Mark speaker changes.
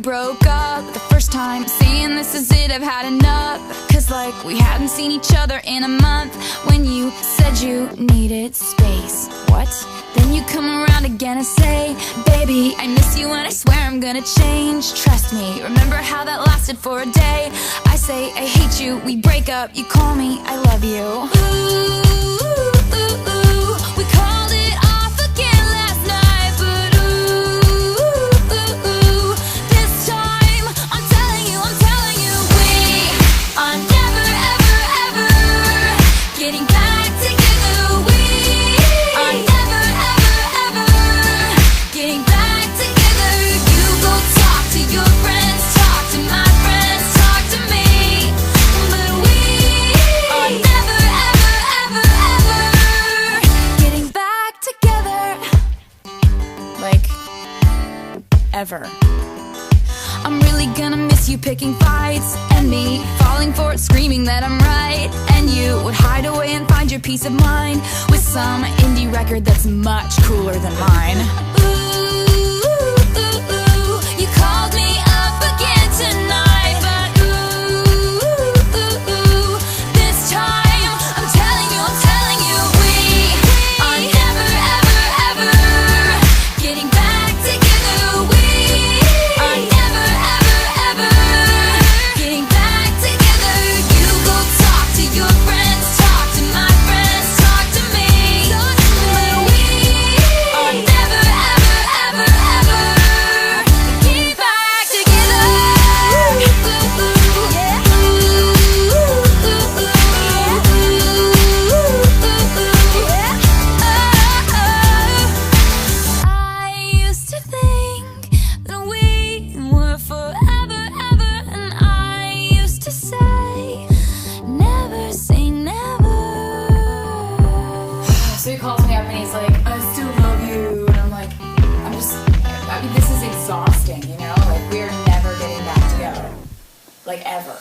Speaker 1: broke up the first time, saying this is it, I've had enough. Cause like we hadn't seen each other in a month. When you said you needed space, what? Then you come around again and say, baby, I miss you and I swear I'm gonna change. Trust me, remember how that lasted for a day? I say I hate you, we break up, you call me I love you. Ooh, we called it off again last night, but ooh, this time I'm telling you, we are never ever ever getting back together. We are never ever ever getting back together. You go talk to your friends, talk to my friends, talk to me, but we are never ever ever ever getting back together. Like, ever. I'm really gonna miss you picking fights, and me falling for it, screaming that I'm right. And you would hide away and find your peace of mind with some indie record that's much cooler than mine. Ooh, you called me up again tonight, but ooh, this time I'm telling you, we are never ever ever getting back together. We are never ever ever getting back together. You go talk to your friends, talk to my friends, talk to me, but we are never ever ever ever getting back together. I used to think that we were forever ever, and I used to say never say never. So he calls me up and he's like, I still love you, and I'm like, I mean, this is exhausting, you know? Like, we're never getting back together, like, ever.